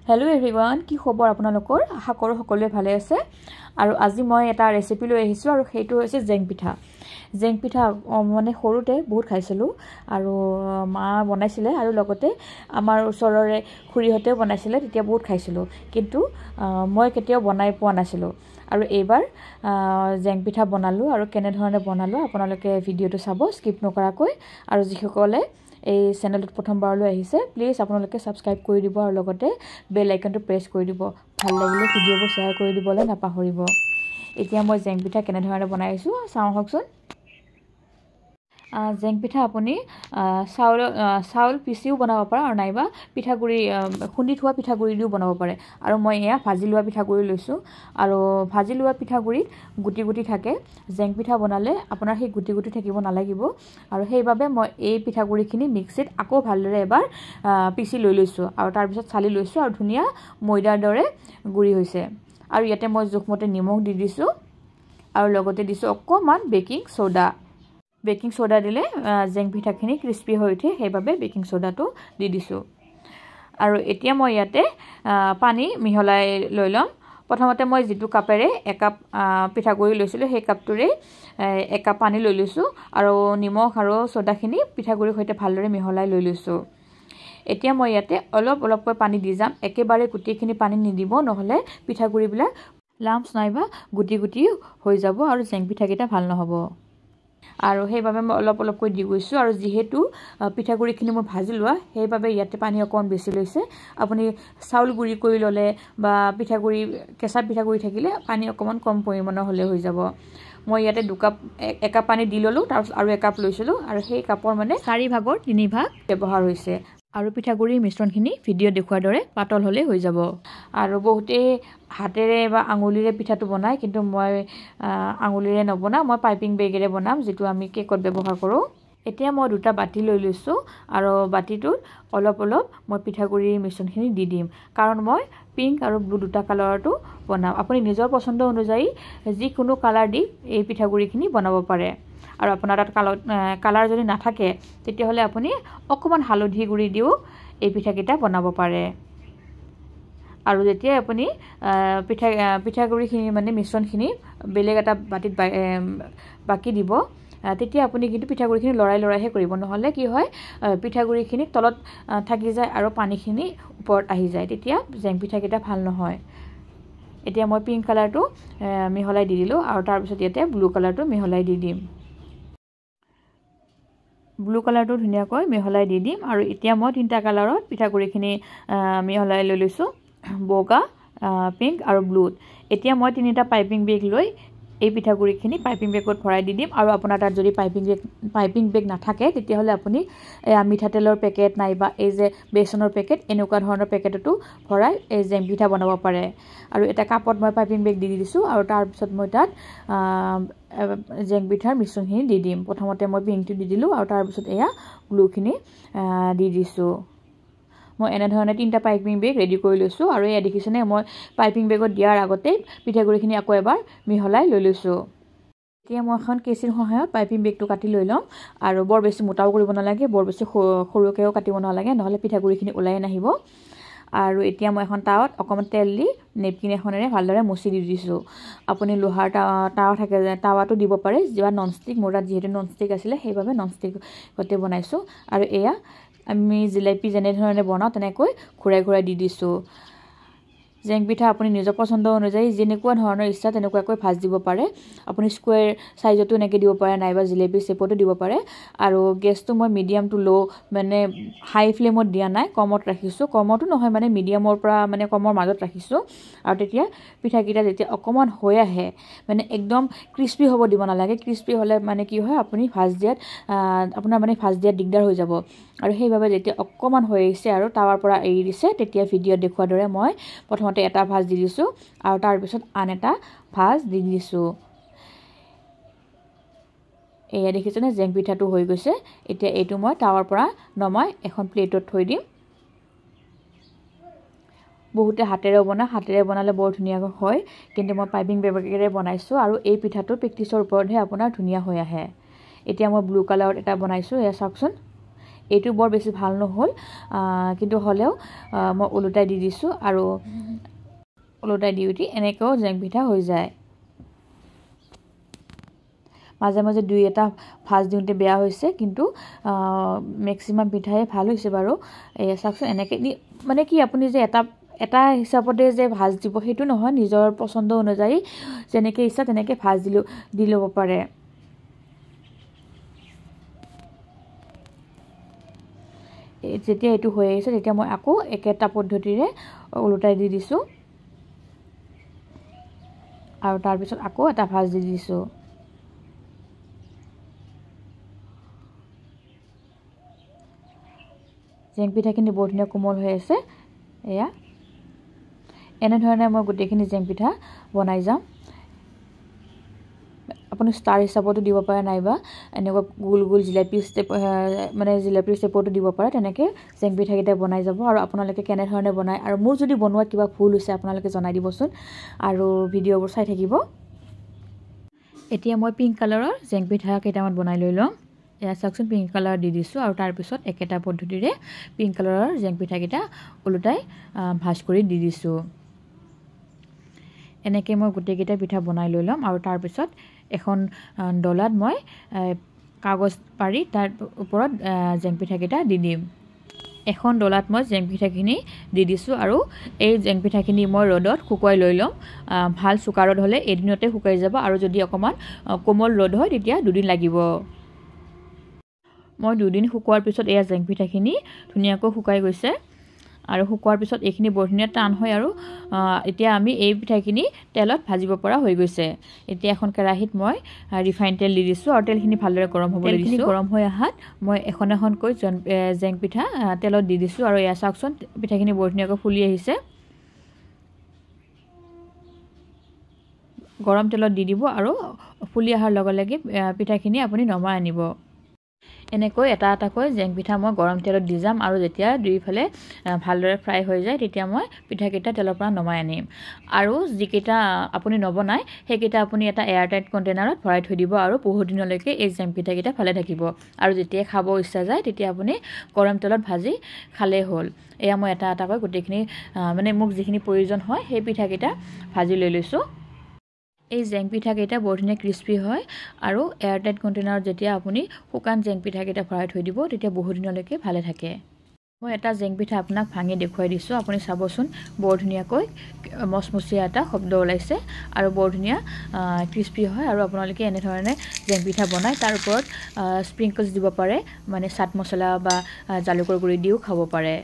Hello everyone কি খবৰ আপোনালোকৰ আশা কৰো সকলোৱে ভালে আছে আৰু আজি মই এটা ৰেচিপি লৈ আহিছো আৰু সেইটো হৈছে জেং পিঠা মানে সৰুতে বহুত খাইছিলো আৰু মা বনাইছিলে আৰু লগতে আমাৰ ওচৰৰে খুৰীহতে বনাইছিলে তেতিয়া বহুত খাইছিলো কিন্তু মই কেতিয়াও বনাই পোৱা নাছিলো আৰু এইবাৰ জেং পিঠা বনালো আৰু কেনে ধৰণে বনালো আপোনালোকে ভিডিওটো চাব স্কিপ নকৰাকৈ আৰু যিসকলে এই চেনেলটো প্ৰথমবাৰলৈ আহিছে প্লিজ আপোনালোকে সাবস্ক্ৰাইব কৰি দিব আৰু লগতে বেল আইকনটো প্ৰেছ কৰি দিব ভাল লাগিলে ভিডিওবোৰ শেয়াৰ কৰি দিবলৈ নাপাহৰিব এতিয়া মই জেং পিঠা কেনে ধৰণে বনাইছো চাও হকচোন জেং পিঠা আপুনি চাউল পিচিও বনাব পাৰে আৰু নাইবা পিঠাগুৰি খুন্দি থোৱা পিঠাগুৰি দিও বনাব পাৰে আৰু মই এয়া ভাজি লোৱা পিঠাগুৰি লৈছো আৰু ভাজি লোৱা পিঠাগুৰিত গুটি গুটি থাকে জেং পিঠা বনালে আপোনাৰ সেই গুটি গুটি থাকিব নালাগিব আৰু সেইভাবে মই এই পিঠাগুৰিখিনি মিক্সিত আকৌ ভালদৰে এবাৰ পিচি লৈ লৈছো আৰু তাৰ পিছত চালি লৈছো আৰু ধুনিয়া ময়দাৰ দৰে গুৰি হৈছে আৰু ইয়াতে মই জোখমতে নিমখ দি দিছো আৰু লগতে দিছো অকমান বেকিং সোডা দিলে জেং পিঠাখিনি ক্ৰিস্পি হৈ উঠে সেইভাবে বেকিং সোডাটো দি দিছো আৰু এতিয়া মই ইয়াতে পানী মিহলাই লৈ লম প্ৰথমতে মই যেটো কাপেৰে এক কাপ পিঠাগুৰি লৈছিলো সেই কাপটোৰে এক কাপ পানী লৈ লৈছো আৰু নিমখ আৰু সোডাখিনি পিঠাগুৰিৰ সৈতে ভালদৰে মিহলাই লৈ লৈছো এতিয়া মই ইয়াতে অলপকৈ পানী দি যাম একেবাৰে গুটিখিনি পানী নিদিব নহলে পিঠাগুৰিবিলাক লাম্পছ নাইবা গুটি হৈ যাব আৰু জেং পিঠাকেইটা ভাল নহব আৰু সেইভাবে মই অলপকৈ দি গৈছো আৰু যেহেতু পিঠাগুৰিখিনি মই ভাজি লোৱা সেইভাবে ইয়াতে পানী অকন বেছি লৈছে আপুনি চাউল গুৰি কৰি ললে বা পিঠাগুৰি কেঁচা পিঠাগুৰি থাকিলে পানী অকমান কম পৰিমাণৰ হলে হৈ যাব মই ইয়াতে এক কাপ পানী দি ললো তাৰ আৰু এক কাপ লৈছিলো আৰু সেই কাপৰ মানে 4 ভাগৰ 3 ভাগ ব্যৱহাৰ হৈছে আৰু পিঠাগুৰিৰ মিশ্ৰণখিনি ভিডিও দেখুৱাৰ দৰে পাতল হলে হৈ যাব আৰু বহুতে হাতেৰে বা আঙুলিৰে পিঠাটো বনায় কিন্তু মই আঙুলিৰে নবনা মই পাইপিং বেগেৰে বনাম যেটো আমি কেকত ব্যৱহাৰ কৰো এতিয়া মই দুটা বাটি লৈ লৈছো আৰু বাটিটোত অলপ মই পিঠাগুৰিৰ মিশ্ৰণখিনি দি দিম কাৰণ মই পিংক আৰু ব্লু দুটা কালাৰটো বনাম আপুনি নিজৰ পছন্দ অনুযায়ী যি কোনো কালাৰ দি এই পিঠাগুৰিখিনি বনাব পাৰে আৰু আপোনাৰ তাত কালাৰ যদি নাথাকে তেতিয়া হলে আপুনি অকমান হালধি গুৰি দিও এই পিঠাকেইটা বনাব পাৰে আৰু যেতিয়া আপুনি পিঠাগুৰিখিনি মানে মিশ্ৰণখিনি বেলেগ এটা বাটিত বাকি দিব তেতিয়া আপুনি কিন্তু পিঠাগুৰিখিনি লৰাই কৰিব নহলে কি হয় পিঠাগুৰিখিনি তলত থাকি যায় আৰু পানীখিনি ওপৰত আহি যায় তেতিয়া জেং পিঠাকেইটা ভাল নহয় এতিয়া মই পিংক কালাৰটো মিহলাই দি দিলো আৰু তাৰ পিছত ইয়াতে ব্লু কালাৰটো মিহলাই দি দিম ব্লু কালাৰটো ধুনিয়াকৈ মিহলাই দি দিম আৰু এতিয়া মই তিনটা কালাৰত পিঠাগুৰিখিনি মিহলাই লৈ লৈছো বগা পিংক আৰু ব্লু এতিয়া মই তিনিটা পাইপিং বেগ লৈ এই পিঠাগুৰিখিনি পাইপিং বেগত ভৰাই দি দিম আৰু আপোনাৰ তাত যদি পাইপিং বেগ নাথাকে তেতিয়া হলে আপুনি মিঠাতেলৰ পেকেট নাইবা এই যে বেচনৰ পেকেট এনেকুৱা ধৰণৰ পেকেটটো ভৰাই এই জেং পিঠা বনাব পাৰে আৰু এটা কাপত মই পাইপিং বেগ দি দিছো আৰু তাৰ পিছত মই তাত জেং পিঠাৰ মিশ্ৰণখিনি দি দিম প্ৰথমতে মই পিংকটো দি দিলো আৰু তাৰ পিছত এয়া ব্লুখিনি দি দিছো মই এনে ধৰণে তিনটা পাইপিং বেগ ৰেডি কৰি লৈছো আৰু এয়া দেখিছেনে মই পাইপিং বেগত দিয়াৰ আগতে পিঠাগুৰিখিনি আকৌ এবাৰ মিহলাই লৈ লৈছো এতিয়া মই এখন কেচিৰ সহায়ত পাইপিং বেগটো কাটি লৈ লম আৰু বৰ বেছি মোটাও কৰিব নালাগে বৰ বেছি সৰুকেও কাটিব নালাগে নহলে পিঠাগুৰিখিনি ওলাই নাহিব আৰু এতিয়া মই এখন টাৱাত অকমান তেল দি নেপকিন এখনেৰে ভালদৰে মুছি দি দিছো আপুনি লোহাৰ টাৱা থাকে টাৱাটো দিব পাৰে যেবা ননষ্টিক মোৰাত যেহেতু ননষ্টিক আছিল সেইভাবে ননষ্টিক গতে বনাইছো আৰু এয়া আমি জিলাপি যেনে ধৰণে বনাও তেনেকৈ ঘুৰাই দি দিছো জেং পিঠা আপুনি নিজৰ পছন্দ অনুযায়ী যেনেকুৱা ধৰণৰ ইচ্ছা তেনেকুৱাকৈ ভাজ দিব পাৰে আপুনি স্কয়াৰ সাইজতো নেকি দিব পাৰে নাইবা জিলাপি শেপতো দিব পাৰে আৰু গেছটো মই মিডিয়াম টু লো মানে হাই ফ্লেমত দিয়া নাই কমত ৰাখিছো কমতো নহয় মানে মিডিয়ামৰ পৰা মানে কমৰ মাজত ৰাখিছো আৰু তেতিয়া পিঠাকিটা যেতিয়া অকমান হৈ আহে মানে একদম ক্ৰিস্পি হ'ব দিব নালাগে ক্ৰিস্পি হলে মানে কি হয় আপুনি ভাজ দিয়াত আপোনাৰ মানে ভাজ দিয়াত দিগদাৰ হৈ যাব আৰু সেইভাবে যেতিয়া অকমান হৈ আহিছে আৰু টাৱাৰ পৰা এৰি দিছে তেতিয়া ভিডিও দেখুৱাৰ দৰে মই প্ৰথমতে এটা ভাজ দি দিছো আৰু তাৰ পিছত আন এটা ভাজ দি দিছো এয়া দেখিছেনে জেং পিঠাটো হৈ গৈছে এতিয়া এইটো মই টাৱাৰ পৰা নমাই এখন প্লেটত থৈ দিম বহুতে হাতেৰে বনালে বৰ ধুনিয়া হয় কিন্তু মই পাইপিং বেগেৰে বনাইছো আৰু এই পিঠাটো প্ৰেক্টিছৰ ওপৰতহে আপোনাৰ ধুনিয়া হৈ আহে এতিয়া মই ব্লু কালাৰত এটা বনাইছো এয়া চাওকচোন এইটো বৰ বেছি ভাল নহ'ল, কিন্তু হ'লেও মই ওলোটাই দি দিছোঁ আৰু ওলোটাই দি উঠি এনেকৈও জেং পিঠা হৈ যায়। মাজে মাজে দুই এটা ভাজ দিওঁতে বেয়া হৈছে, কিন্তু মেক্সিমাম পিঠাই ভাল হৈছে বাৰু। এয়া চাওকচোন, এনেকৈ মানে কি আপুনি যে এটা হিচাপতে যে ভাজ দিব সেইটো নহয়, নিজৰ পচন্দ অনুযায়ী যেনেকৈ ইচ্ছা তেনেকৈ ভাজ দি ল'ব পাৰে। যেতিয়া এইটো হৈ আহিছে তেতিয়া মই আকৌ একেটা পদ্ধতিৰে ওলোটাই দি দিছোঁ আৰু তাৰপিছত আকৌ এটা ভাজ দি দিছোঁ। জেং পিঠাখিনি বৰ ধুনীয়া কোমল হৈ আছে। এয়া এনেধৰণে মই গোটেইখিনি জেং পিঠা বনাই যাম। আপুনি ষ্টাৰ হিচাপতো দিব পাৰে, নাইবা এনেকুৱা গোল গোল জিলাপি ষ্টেপ মানে জিলাপি ষ্টেপতো দিব পাৰে। তেনেকৈ জেং পিঠাকেইটা বনাই যাব আৰু আপোনালোকে কেনেধৰণে বনায়, আৰু মোৰ যদি বনোৱাত কিবা ভুল হৈছে আপোনালোকে জনাই দিবচোন আৰু ভিডিঅ'বোৰ চাই থাকিব। এতিয়া মই পিংক কালাৰৰ জেং পিঠা কেইটামান বনাই লৈ ল'ম। এয়া চাওকচোন, পিংক কালাৰ দি দিছোঁ আৰু তাৰপিছত একেটা পদ্ধতিৰে পিংক কালাৰৰ জেং পিঠাকেইটা ওলোটাই ভাজ কৰি দি দিছোঁ। এনেকৈ মই গোটেইকেইটা পিঠা বনাই লৈ ল'ম আৰু তাৰপিছত এখন ডলাত মই কাগজ পাৰি তাৰ ওপৰত জেং পিঠাকেইটা দি দিম। এখন ডলাত মই জেং পিঠাখিনি দি দিছোঁ আৰু এই জেং পিঠাখিনি মই ৰ'দত শুকুৱাই লৈ ল'ম। ভাল চোকা ৰ'দ হ'লে এদিনতে শুকাই যাব, আৰু যদি অকণমান কোমল ৰ'দ হয় তেতিয়া 2 দিন লাগিব। মই 2 দিন শুকোৱাৰ পিছত এয়া জেং পিঠাখিনি ধুনীয়াকৈ শুকাই গৈছে, আৰু শুকোৱাৰ পিছত এইখিনি বৰ ধুনীয়া টান হয়, আৰু এতিয়া আমি এই পিঠাখিনি তেলত ভাজিব পৰা হৈ গৈছে। এতিয়া এখন কেৰাহীত মই ৰিফাইন তেল দি দিছোঁ আৰু তেলখিনি ভালদৰে গৰম হ'বলৈ দিছোঁ। গৰম হৈ অহাত মই এখন এখনকৈ জেং পিঠা তেলত দি দিছোঁ আৰু এয়া চাওকচোন, পিঠাখিনি বৰ ধুনীয়াকৈ ফুলি আহিছে। গৰম তেলত দি দিব আৰু ফুলি অহাৰ লগে লগে পিঠাখিনি আপুনি নমাই আনিব। এনেকৈ এটা এটাকৈ জেং পিঠা মই গৰম তেলত দি যাম, আৰু যেতিয়া দুইফালে ভালদৰে ফ্ৰাই হৈ যায় তেতিয়া মই পিঠাকেইটা তেলৰ পৰা নমাই আনিম। আৰু যিকেইটা আপুনি নবনায় সেইকেইটা আপুনি এটা এয়াৰটাইট কণ্টেইনাৰত ভৰাই থৈ দিব, আৰু বহুত দিনলৈকে এই জেং পিঠাকেইটা ভালে থাকিব। আৰু যেতিয়া খাব ইচ্ছা যায় তেতিয়া আপুনি গৰম তেলত ভাজি খালেই হ'ল। এয়া মই এটা এটাকৈ গোটেইখিনি মানে মোক যিখিনি প্ৰয়োজন হয় সেই পিঠাকেইটা ভাজি লৈ লৈছোঁ। এই জেং পিঠাকেইটা বৰ ধুনীয়া ক্ৰিস্পি হয়, আৰু এয়াৰটাইট কণ্টেইনাৰত যেতিয়া আপুনি শুকান জেং পিঠাকেইটা ভৰাই থৈ দিব তেতিয়া বহুত দিনলৈকে ভালে থাকে। মই এটা জেং পিঠা আপোনাক ভাঙি দেখুৱাই দিছোঁ, আপুনি চাবচোন বৰ ধুনীয়াকৈ মচমচীয়া এটা শব্দ ওলাইছে আৰু বৰ ধুনীয়া ক্ৰিস্পি হয়। আৰু আপোনালোকে এনেধৰণে জেং পিঠা বনাই তাৰ ওপৰত স্প্ৰিংকলছ দিব পাৰে, মানে চাট মছলা বা জালুকৰ গুড়ি দিও খাব পাৰে।